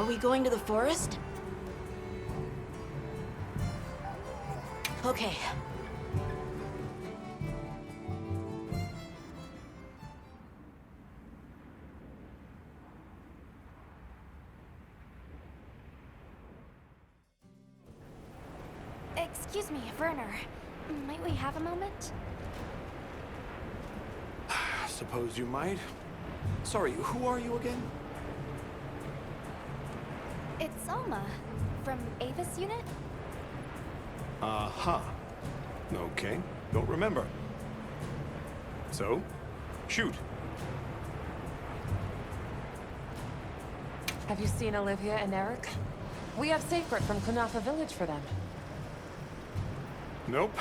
Are we going to the forest? Okay. Excuse me, Werner. Might we have a moment? Suppose you might. Sorry, who are you again? It's Alma, from Avis Unit. Uh-huh. Okay, don't remember. So, shoot. Have you seen Olivia and Eric? We have Sacred from Kunafa Village for them. Nope,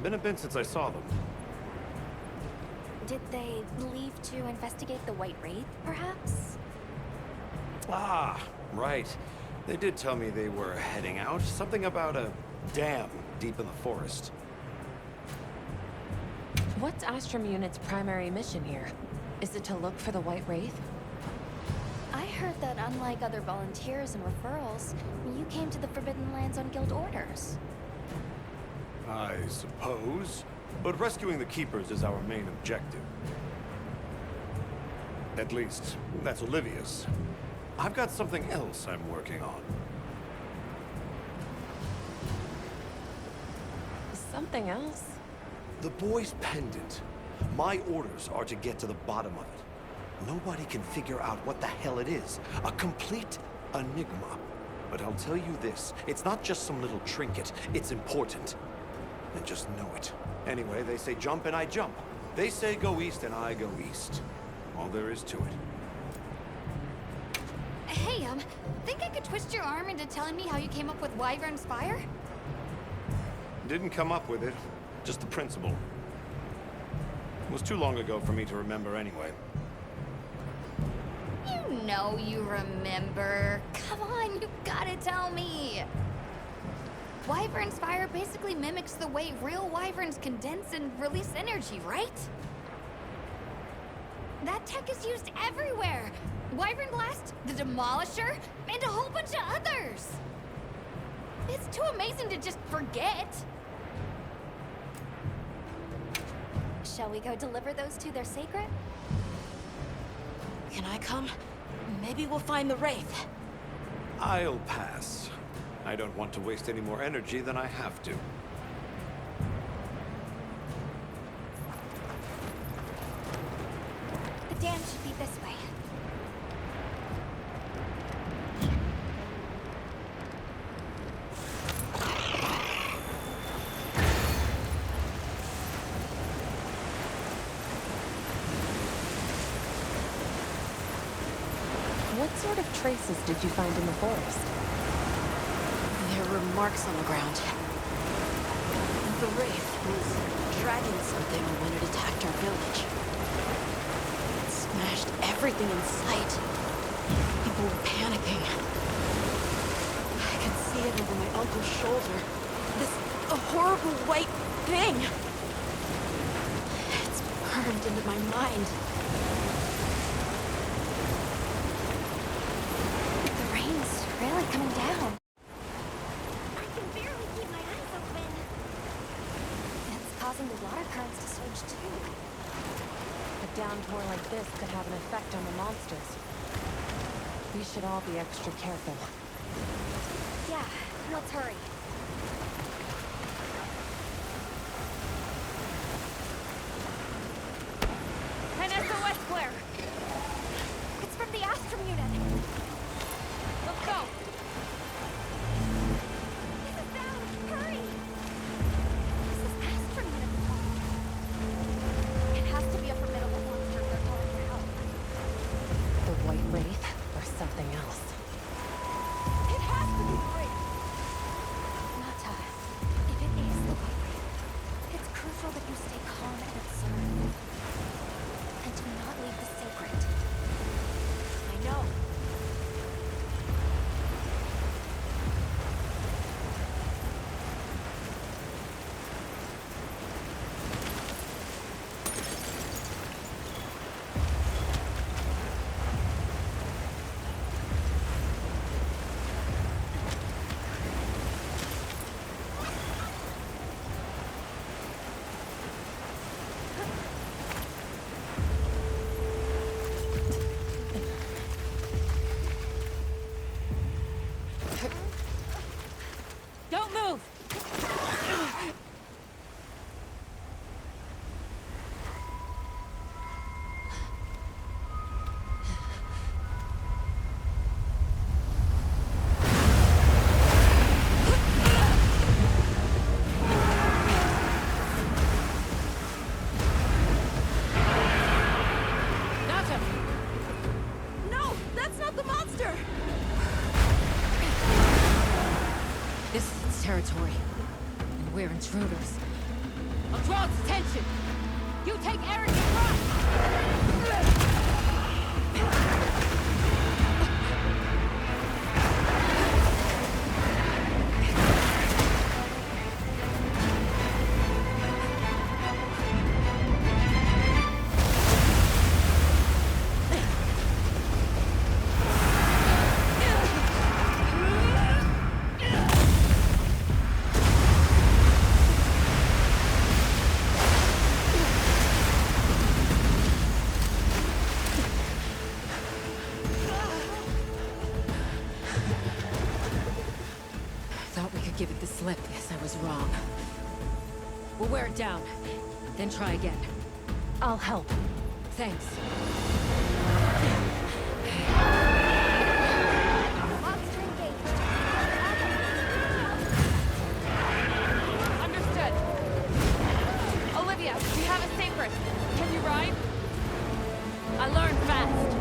been a bit since I saw them. Did they leave to investigate the White Wraith, perhaps? Ah, right. They did tell me they were heading out. Something about a dam deep in the forest. What's Astrum Unit's primary mission here? Is it to look for the White Wraith? I heard that unlike other volunteers and referrals, you came to the Forbidden Lands on guild orders. I suppose. But rescuing the Keepers is our main objective. At least, that's Olivia's. I've got something else I'm working on. Something else? The boy's pendant. My orders are to get to the bottom of it. Nobody can figure out what the hell it is. A complete enigma. But I'll tell you this, it's not just some little trinket. It's important. And just know it. Anyway, they say jump and I jump. They say go east and I go east. All there is to it. Hey, think I could twist your arm into telling me how you came up with Wyvern's Fire? Didn't come up with it, just the principle. It was too long ago for me to remember anyway. You know you remember. Come on, you gotta tell me. Wyvern's Fire basically mimics the way real wyverns condense and release energy, right? That tech is used everywhere. Wyvern Blast, the Demolisher, and a whole bunch of others. It's too amazing to just forget. Shall we go deliver those to their sacred? Can I come? Maybe we'll find the Wraith. I'll pass. I don't want to waste any more energy than I have to. The dam should be this way. What sort of traces did you find in the forest? There were marks on the ground. The Wraith was dragging something when it attacked our village. It smashed everything in sight. People were panicking. I could see it over my uncle's shoulder. This horrible white thing. It's burned into my mind. The rain's really coming down. I can barely keep my eyes open. It's causing the water currents to surge too. A downpour like this could have an effect on the monsters. We should all be extra careful. Yeah, let's hurry. Vanessa Westclair, It's from the Astrum Unit. let's go. This is down. Hurry! This is Astrum Unit. It has to be a formidable monster they're calling for help. The White Wraith or something else. It has to be the Wraith. Nata, if it is the White Wraith, it's crucial that you stay calm and observe. And do not leave the sacred. I know. This is its territory. And we're intruders. I'll draw its attention! You take Eric and run! Thought we could give it the slip. Guess I was wrong. We'll wear it down, then try again. I'll help. Thanks. Monster engaged. Understood. Olivia, do you have a secret? Can you ride? I learned fast.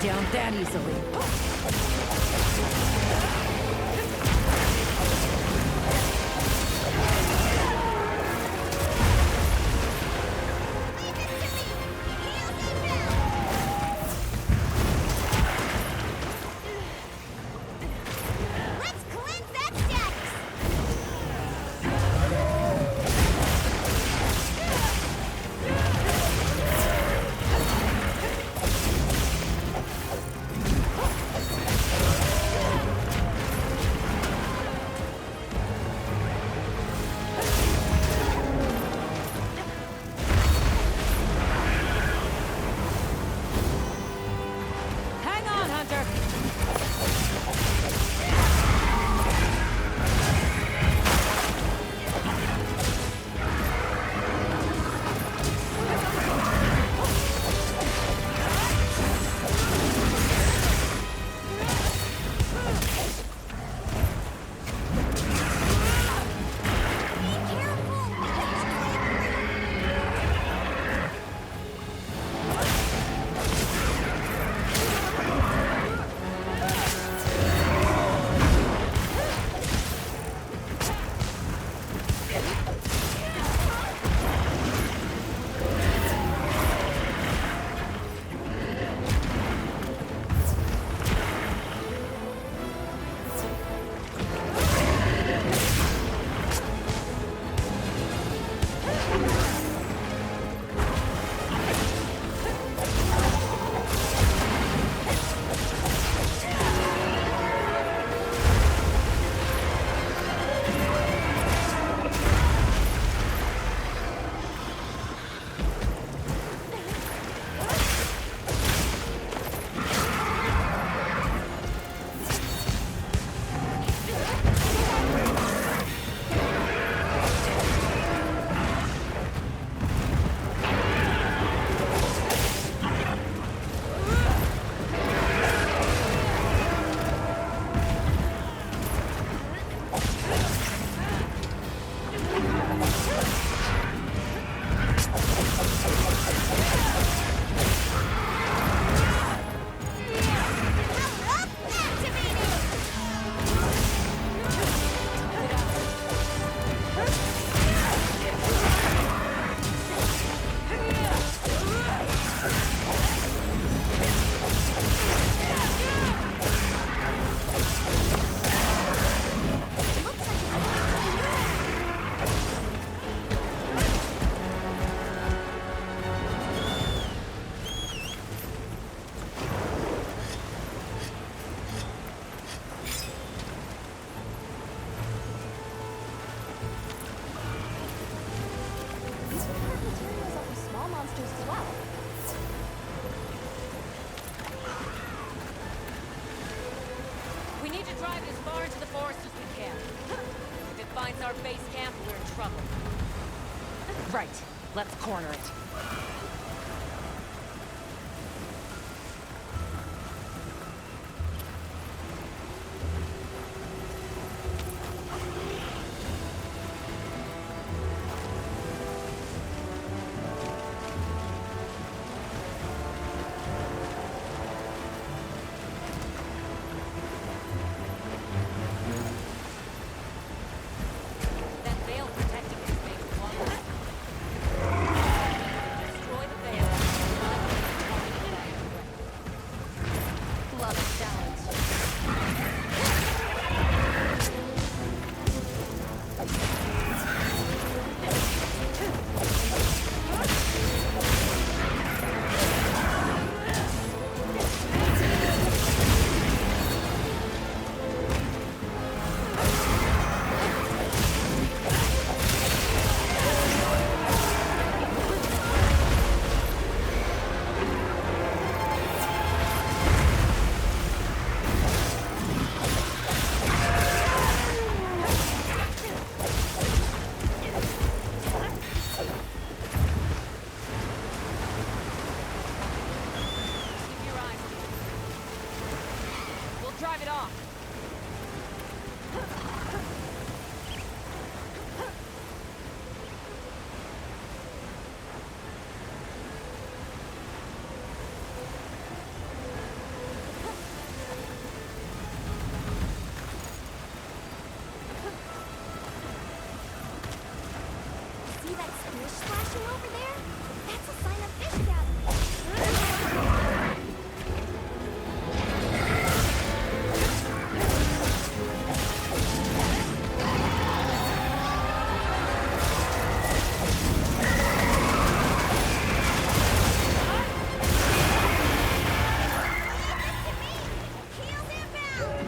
Down that easily. Let's cleanse that status! drive it as far into the forest as we can. If it finds our base camp, we're in trouble. Right. Let's corner it. That veil protecting us makes it longer. Destroy the veil. Love a challenge. Keep your eyes peeled. We'll drive it off. See that squish splashing over there? That's a sign of fish gathering. Heels inbound!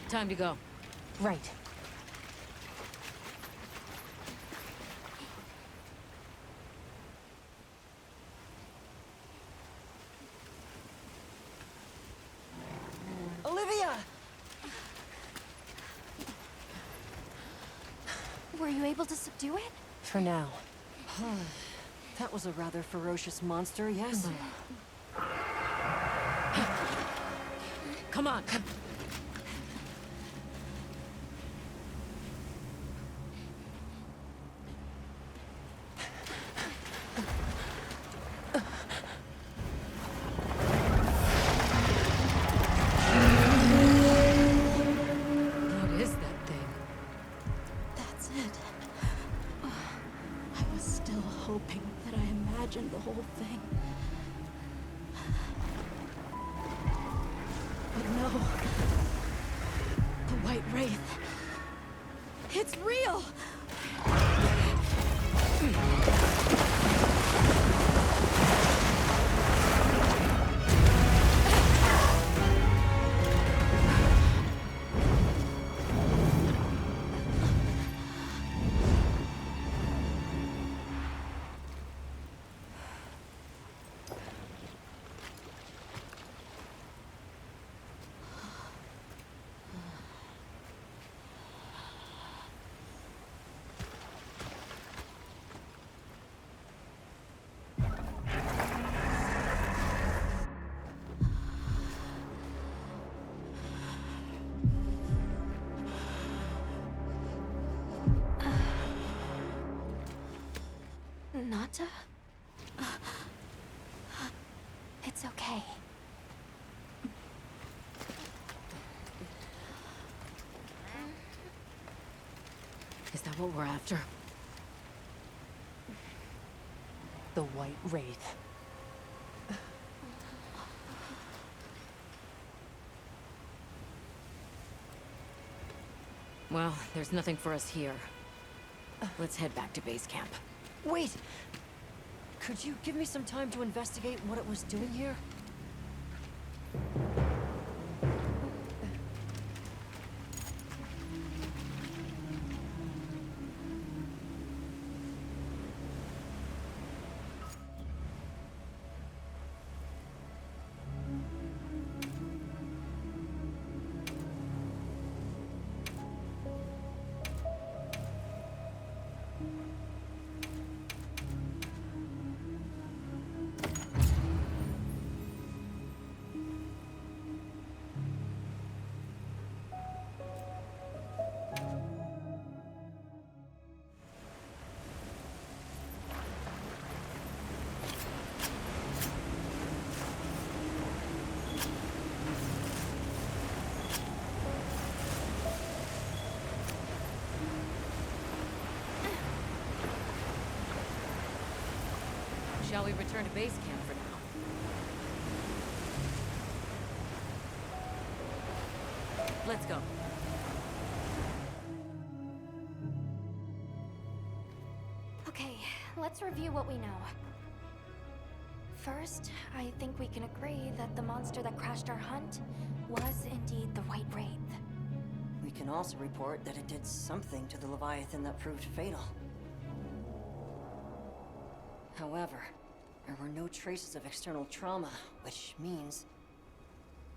Time to go. Right. Olivia! Were you able to subdue it? For now. That was a rather ferocious monster, yes? Come on! What is that thing? That's it. I was still hoping that I imagined the whole thing. But no. The White Wraith. It's real! Nata? It's okay. Is that what we're after? The White Wraith. Well, there's nothing for us here. Let's head back to base camp. Wait! Could you give me some time to investigate what it was doing here? Shall we return to base camp for now? Let's go. Okay, let's review what we know. First, I think we can agree that the monster that crashed our hunt was indeed the White Wraith. We can also report that it did something to the Leviathan that proved fatal. However, there were no traces of external trauma, which means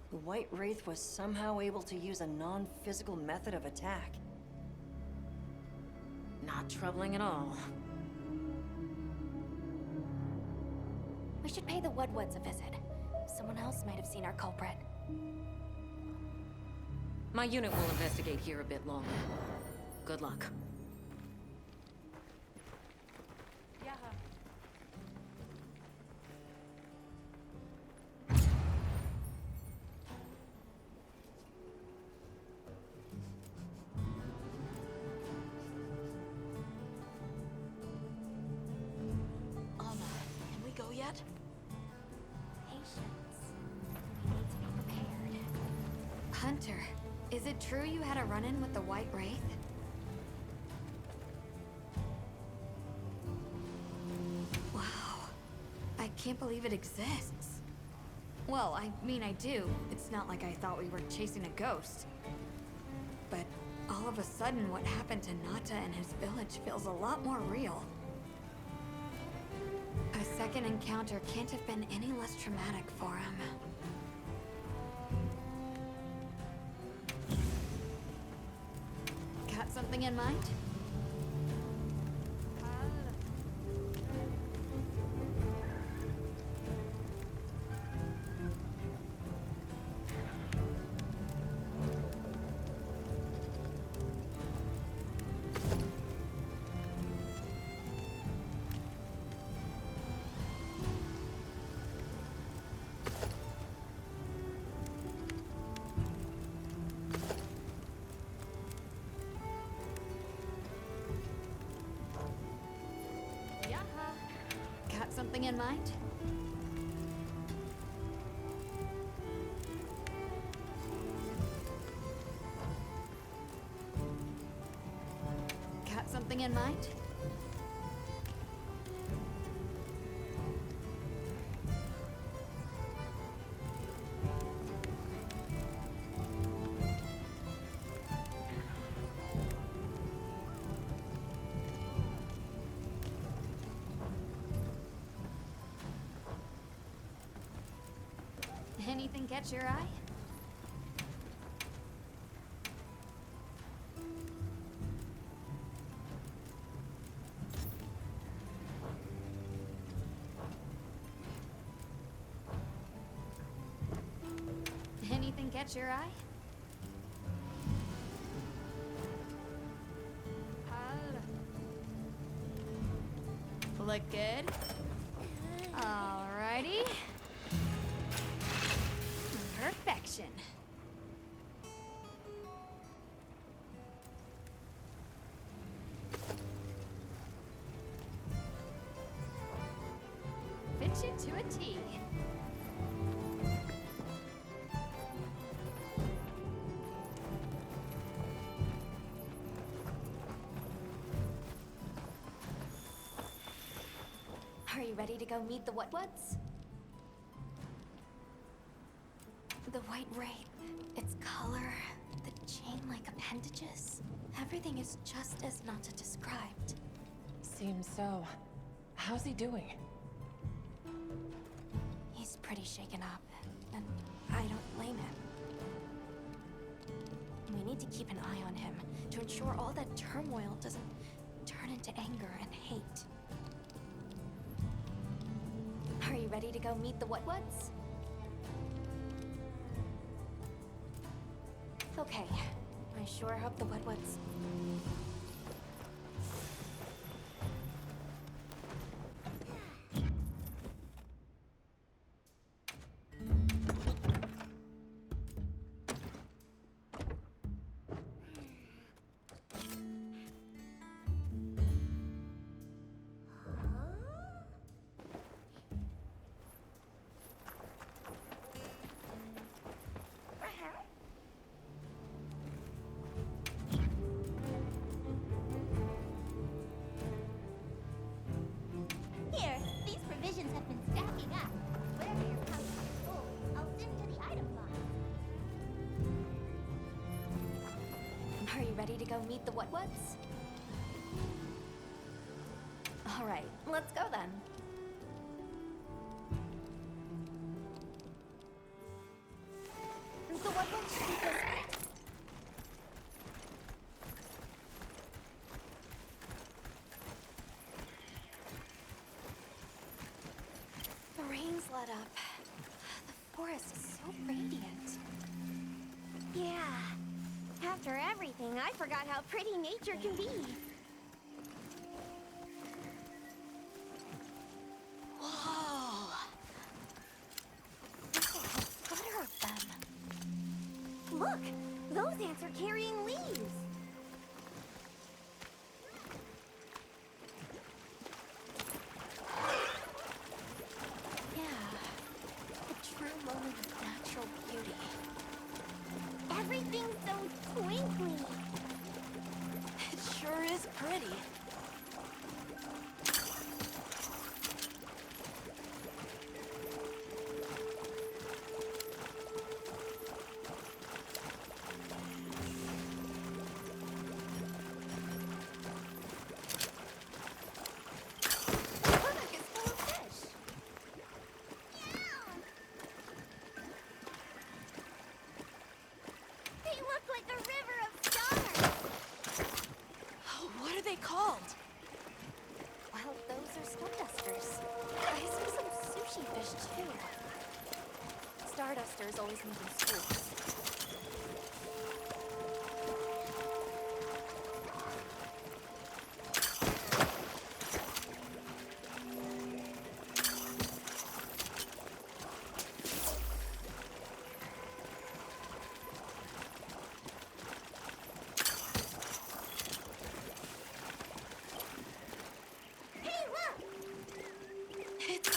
the White Wraith was somehow able to use a non-physical method of attack. Not troubling at all. We should pay the Woodwoods a visit. Someone else might have seen our culprit. My unit will investigate here a bit longer. Good luck. Can we go yet? Patience. We need to be prepared. Hunter, is it true you had a run-in with the White Wraith? Wow. I can't believe it exists. Well, I mean, I do. It's not like I thought we were chasing a ghost. But all of a sudden, what happened to Nata and his village feels a lot more real. A second encounter can't have been any less traumatic for him. Got something in mind? something in mind? Got something in mind? Anything catch your eye? Anything catch your eye? Look good? Alrighty. Perfection. Fit you to a T. Are you ready to go meet the What's? The White Wraith, its color, the chain-like appendages. Everything is just as Nata described. Seems so. How's he doing? He's pretty shaken up, and I don't blame him. We need to keep an eye on him to ensure all that turmoil doesn't turn into anger and hate. Are you ready to go meet the What's? Okay, I sure hope the What's... Here, these provisions have been stacking up. Whatever your pouch is full, I'll send to the item box. Are you ready to go meet the What's? All right, let's go then. The What's should be this way. The rain's let up. The forest is so radiant. Yeah. After everything, I forgot how pretty nature can be. Whoa! There's a whole litter of them. Look! Those ants are carrying leaves. Yeah, a true moment of natural beauty. Everything's so twinkly. It sure is pretty. Look, it's full of fish. They look like a river of stars. Oh, what are they called? Well, those are stardusters. I see some sushi fish too. Stardusters always need in schools. Hey, look! It's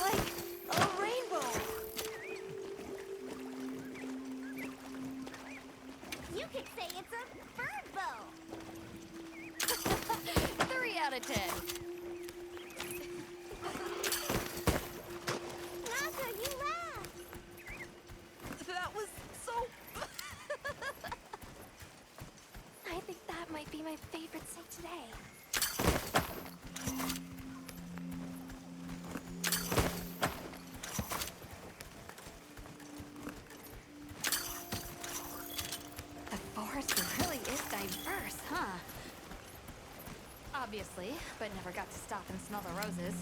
obviously, but never got to stop and smell the roses.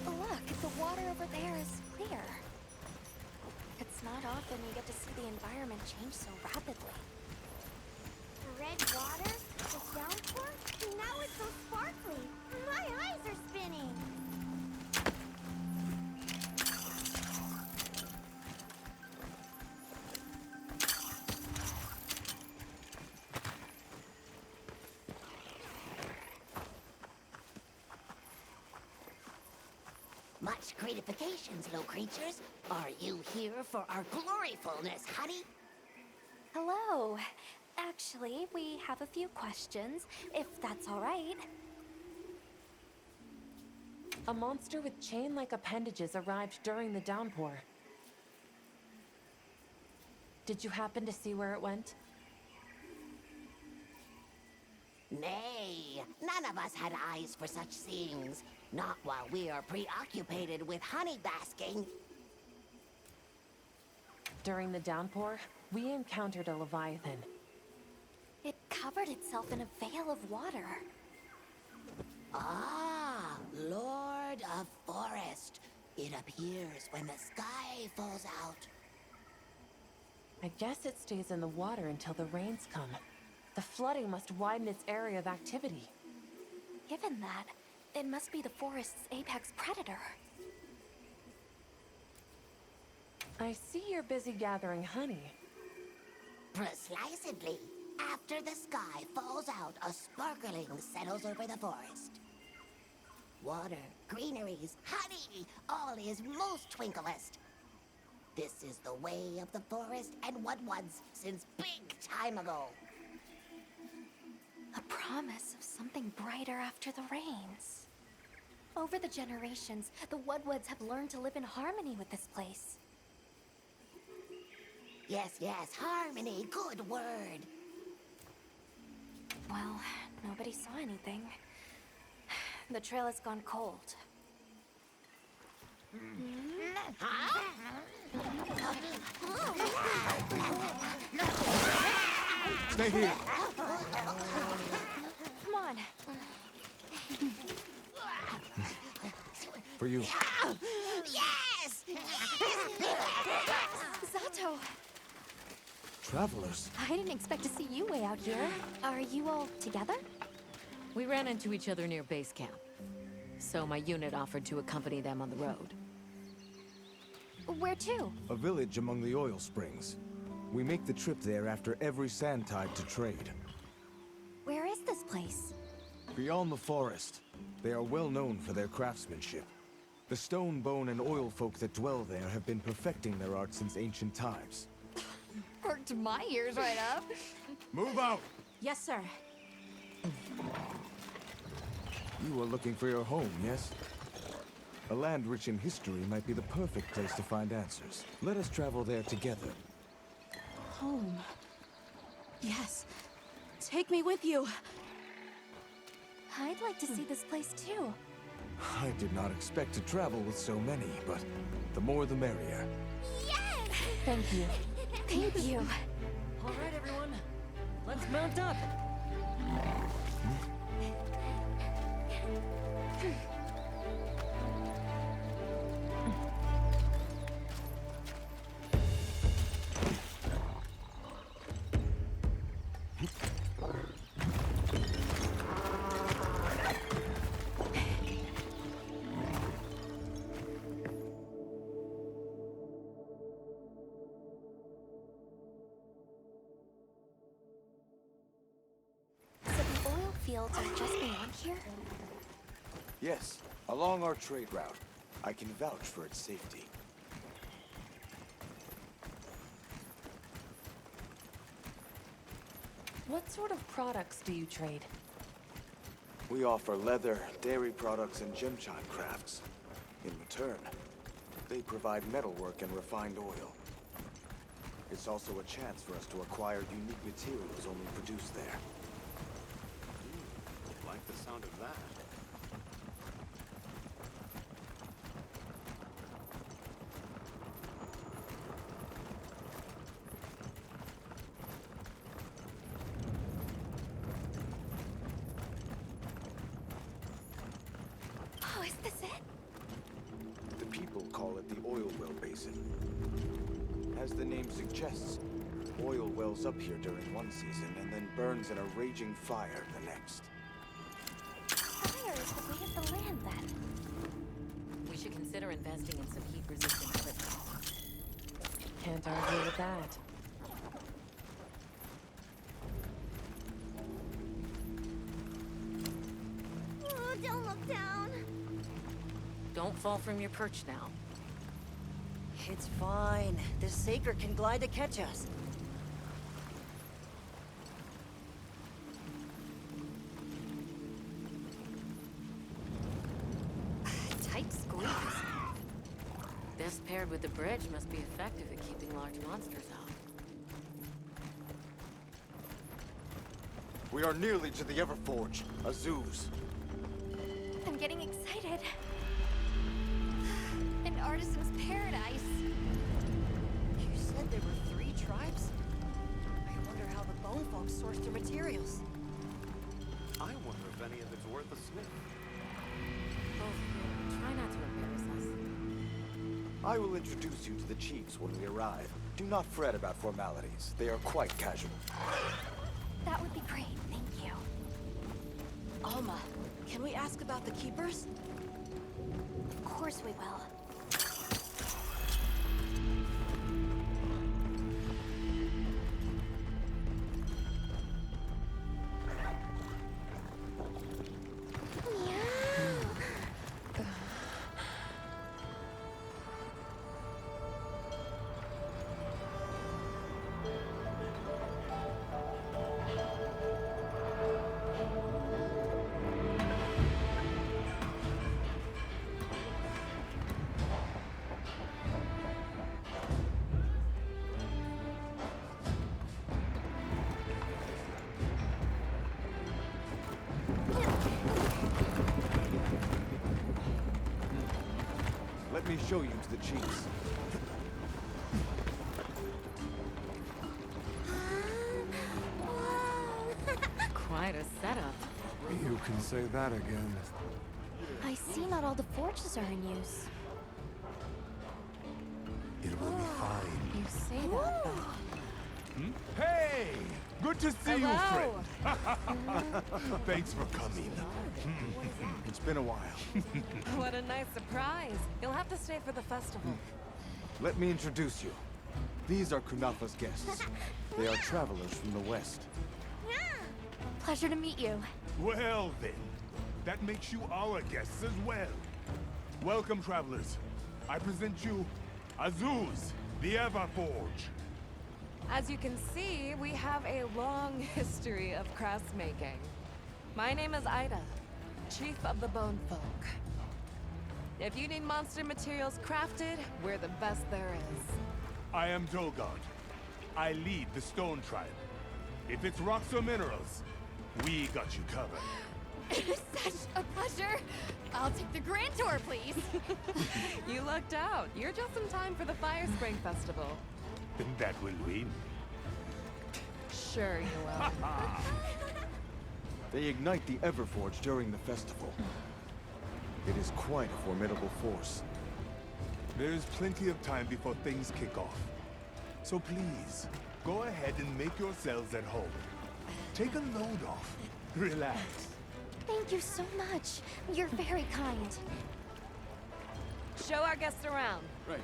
Look, the water over there is clear. It's not often you get to see the environment change so rapidly. Red water? The downpour? Now it's so sparkly. My eyes are spinning. Much gratifications, little creatures. Are you here for our gloryfulness, honey? Hello. Actually, we have a few questions, if that's all right. A monster with chain-like appendages arrived during the downpour. Did you happen to see where it went? Nay, none of us had eyes for such things. Not while we are preoccupied with honey basking. During the downpour, we encountered a leviathan. It covered itself in a veil of water. Ah, Lord of Forest. It appears when the sky falls out. I guess it stays in the water until the rains come. The flooding must widen its area of activity. Given that, it must be the forest's apex predator. I see you're busy gathering honey. Precisely. After the sky falls out, a sparkling settles over the forest. Water, greeneries, honey, all is most twinklest. This is the way of the forest and what was since big time ago. A promise of something brighter after the rains. Over the generations, the Woodwoods have learned to live in harmony with this place. Yes, yes, harmony, good word. Well, nobody saw anything. The trail has gone cold. Stay here. Come on. For you. Yes! Zato! Travelers. I didn't expect to see you way out here. Are you all together? We ran into each other near base camp. So my unit offered to accompany them on the road. Where to? A village among the oil springs. We make the trip there after every sand tide to trade. Where is this place? Beyond the forest, they are well known for their craftsmanship. The stone, bone, and oil folk that dwell there have been perfecting their art since ancient times. Perked my ears right up. Move out! Yes, sir. You are looking for your home, yes? A land rich in history might be the perfect place to find answers. Let us travel there together. Home. Yes. Take me with you. I'd like to see this place too. I did not expect to travel with so many, but the more the merrier. Yes! Thank you. Thank you. All right, everyone. Let's mount up. So the oil fields are just beyond here? Yes, along our trade route. I can vouch for its safety. What sort of products do you trade? We offer leather, dairy products, and gemchime crafts. In return, they provide metalwork and refined oil. It's also a chance for us to acquire unique materials only produced there. Like the sound of that. is this it? The people call it the oil well basin. As the name suggests, oil wells up here during one season and then burns in a raging fire the next. Fire is the way of the land, then. We should consider investing in some heat-resistant equipment. Can't argue with that. Oh, don't look down. Don't fall from your perch now. It's fine. This Saker can glide to catch us. Tight squeeze. This paired with the bridge must be effective at keeping large monsters out. We are nearly to the Everforge, Azuz. I'm getting excited. An artisan's paradise. You said there were 3 tribes? I wonder how the Bone Folk source their materials. I wonder if any of it's worth a sniff. Both of you, try not to embarrass us. I will introduce you to the chiefs when we arrive. Do not fret about formalities. They are quite casual. That would be great, thank you. Alma, can we ask about the Keepers? Of course we will. Let me show you to the chiefs. Quite a setup. You can say that again. I see not all the forges are in use. It will be fine. You say that, but... Hey! Good to see you, Hello! friend. Thanks for coming. It's been a while. What a nice surprise. You'll have to stay for the festival. Let me introduce you. These are Kunafa's guests. They are travelers from the west. Pleasure to meet you. Well then, that makes you our guests as well. Welcome, travelers. I present you Azuz, the Everforge. As you can see, we have a long history of crafts making. My name is Ida, Chief of the Bone Folk. If you need monster materials crafted, we're the best there is. I am Dolgard. I lead the Stone Tribe. If it's rocks or minerals, we got you covered. It is such a pleasure. I'll take the grand tour, please. You lucked out. You're just in time for the Fire Spring Festival. That will win. Sure you will. They ignite the Everforge during the festival. It is quite a formidable force. There is plenty of time before things kick off. So please, go ahead and make yourselves at home. Take a load off. Relax. Thank you so much. You're very kind. Show our guests around. Right.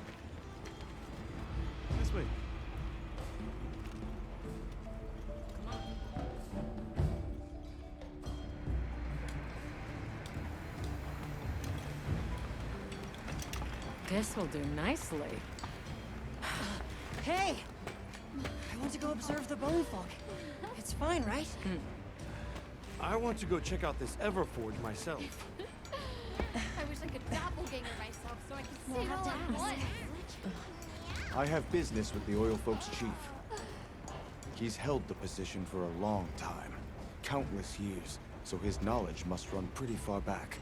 This way. This will do nicely. Hey! I want to go observe the Bone Folk. It's fine, right? I want to go check out this Everforge myself. I wish I could doppelganger myself so I could We'll see it have all to at ask. once. I have business with the Oil Folks' chief. He's held the position for a long time. Countless years, so his knowledge must run pretty far back.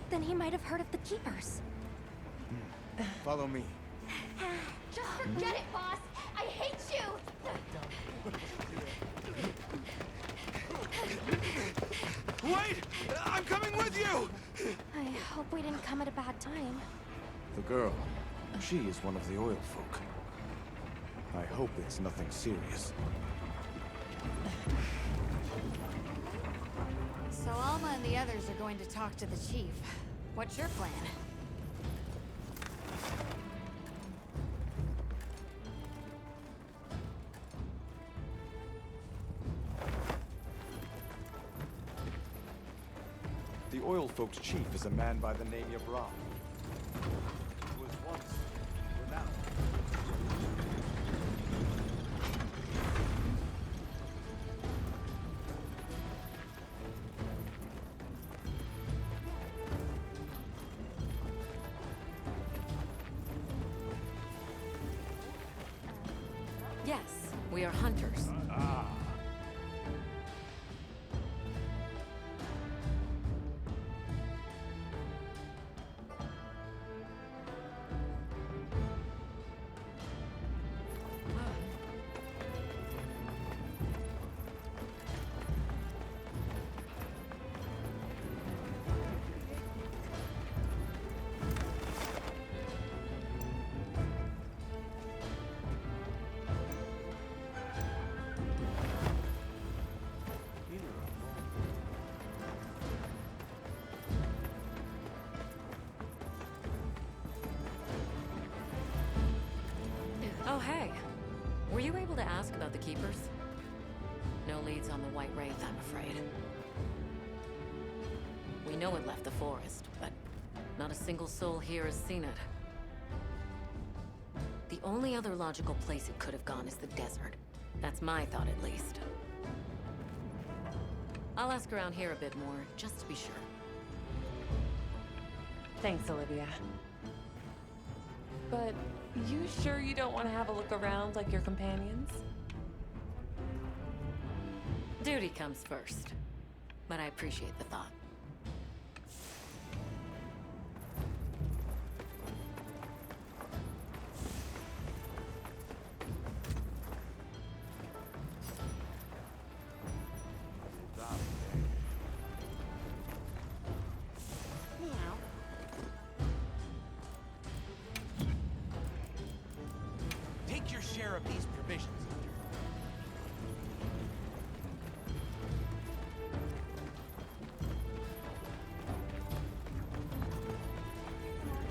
Then he might have heard of the Keepers. Follow me. Just forget it, boss. I hate you. Wait! I'm coming with you! I hope we didn't come at a bad time. The girl, she is one of the oil folk. I hope it's nothing serious. So Alma and the others are going to talk to the chief. What's your plan? The oil folk's chief is a man by the name Yabran. He was once renowned. Yes, we are hunters. Oh, hey. Were you able to ask about the Keepers? No leads on the White Wraith, I'm afraid. We know it left the forest, but not a single soul here has seen it. The only other logical place it could have gone is the desert. That's my thought, at least. I'll ask around here a bit more, just to be sure. Thanks, Olivia. But you sure you don't want to have a look around like your companions? Duty comes first, but I appreciate the thought. Take your share of these provisions.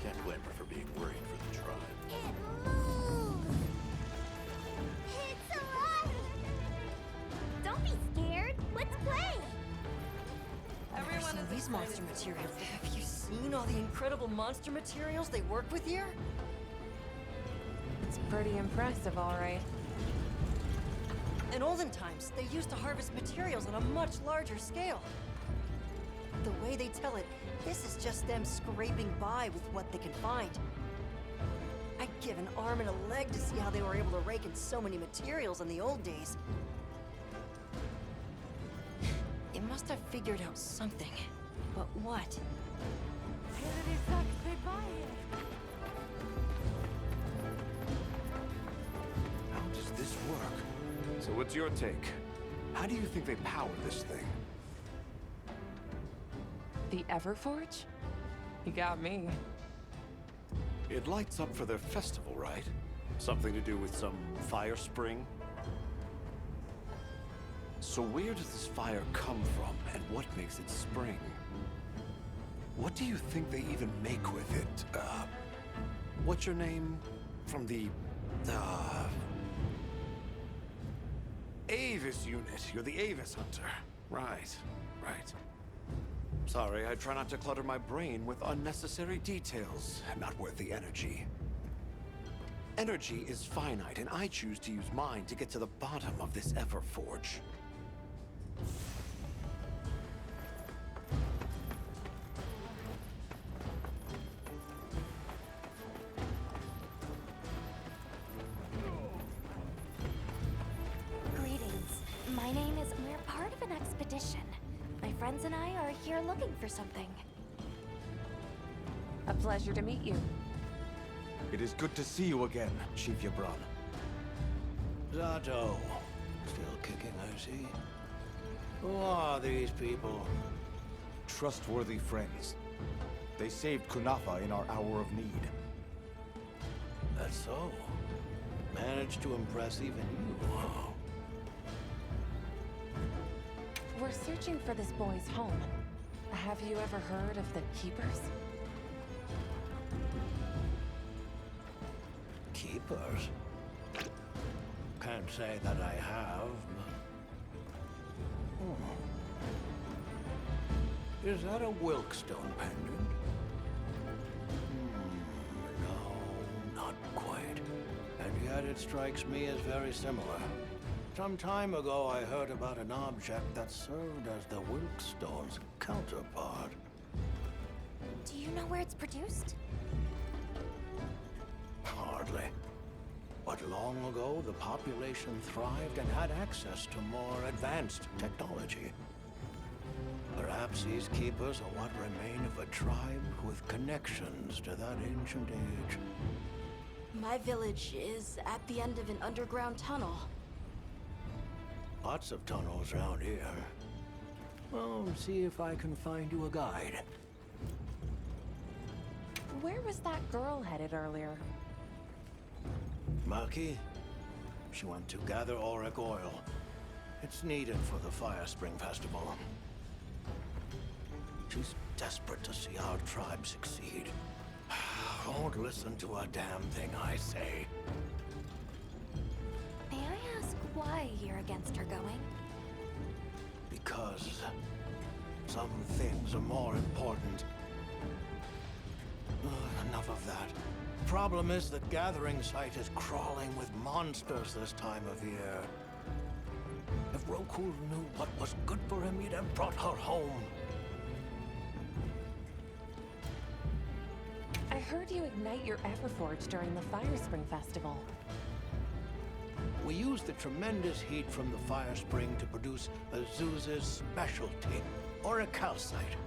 Can't blame her for being worried for the tribe. It moves! It's alive! Don't be scared. Let's play! Everyone is these monster materials. Have you seen all the incredible monster materials they work with here? It's pretty impressive, all right. In olden times, they used to harvest materials on a much larger scale. The way they tell it, this is just them scraping by with what they can find. I'd give an arm and a leg to see how they were able to rake in so many materials in the old days. They must have figured out something. But what? How does this work? So what's your take? How do you think they power this thing? The Everforge? You got me. It lights up for their festival, right? Something to do with some fire spring? So where does this fire come from, and what makes it spring? What do you think they even make with it? What's your name? From the, Avis unit. You're the Avis hunter. Right, right. Sorry, I try not to clutter my brain with unnecessary details. Not worth the energy. Energy is finite, and I choose to use mine to get to the bottom of this Everforge. Greetings. My name is... We're part of an expedition. My friends and I are here looking for something. A pleasure to meet you. It is good to see you again, Chief Yabran. Zato. Still kicking, I see. Who are these people? Trustworthy friends. They saved Kunafa in our hour of need. That's so. Managed to impress even you, huh? We're searching for this boy's home. Have you ever heard of the Keepers? Keepers? Can't say that I have, but... Is that a Wilkstone pendant? No, not quite. And yet it strikes me as very similar. Some time ago I heard about an object that served as the Wilkstone's counterpart. Do you know where it's produced? Hardly. But long ago, the population thrived and had access to more advanced technology. Perhaps these keepers are what remain of a tribe with connections to that ancient age. My village is at the end of an underground tunnel. Lots of tunnels around here. Well, see if I can find you a guide. Where was that girl headed earlier? Maki? She went to gather auric oil. It's needed for the Fire Spring Festival. She's desperate to see our tribe succeed. Won't listen to a damn thing I say. May I ask why you're against her going? Because some things are more important. Enough of that. Problem is the gathering site is crawling with monsters this time of year. If Roku knew what was good for him, he'd have brought her home. I heard you ignite your Everforge during the Fire Spring Festival. We used the tremendous heat from the fire spring to produce Azuz's specialty, auricalcite.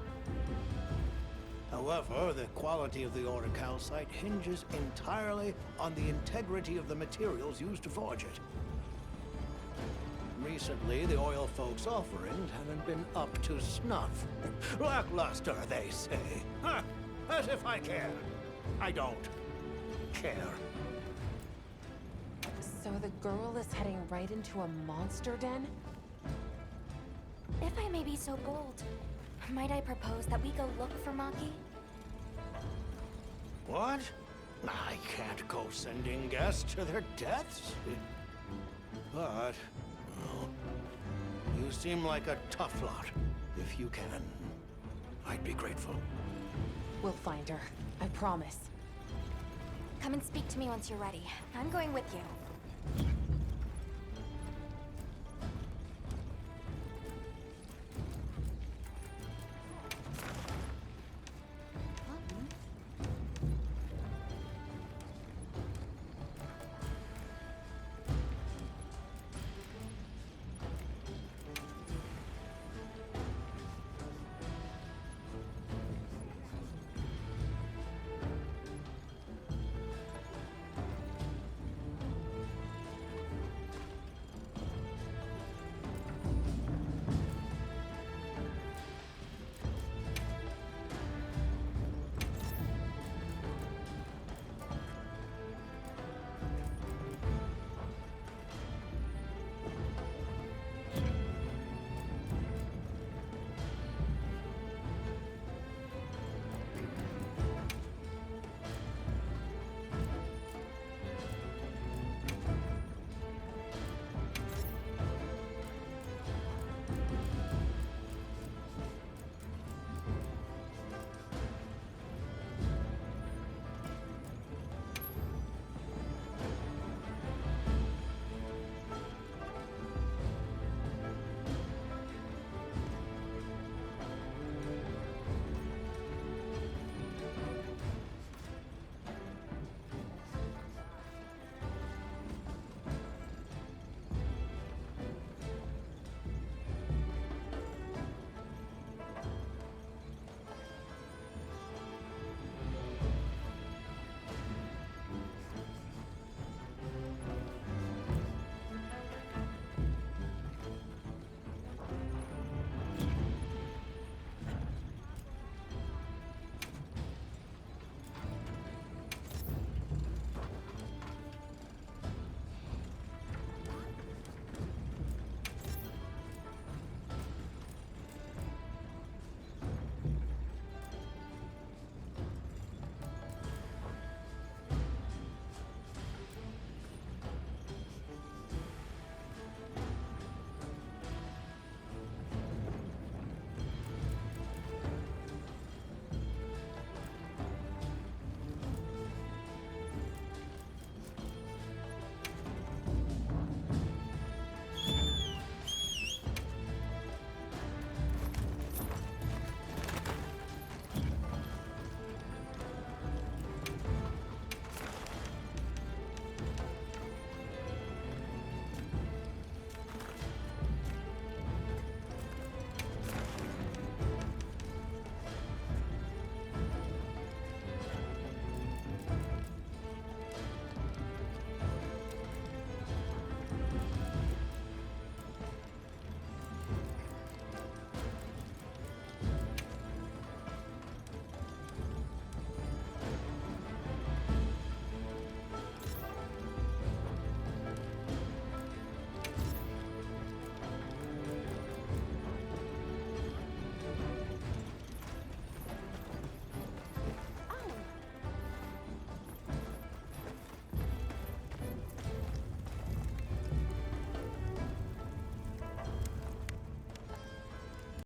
However, the quality of the auricalcite hinges entirely on the integrity of the materials used to forge it. Recently, the oil folks' offerings haven't been up to snuff. Lackluster, they say. Huh, as if I care. I don't care. So the girl is heading right into a monster den? If I may be so bold, might I propose that we go look for Maki? What? I can't go sending guests to their deaths. But, well, you seem like a tough lot. If you can, I'd be grateful. We'll find her. I promise. Come and speak to me once you're ready. I'm going with you.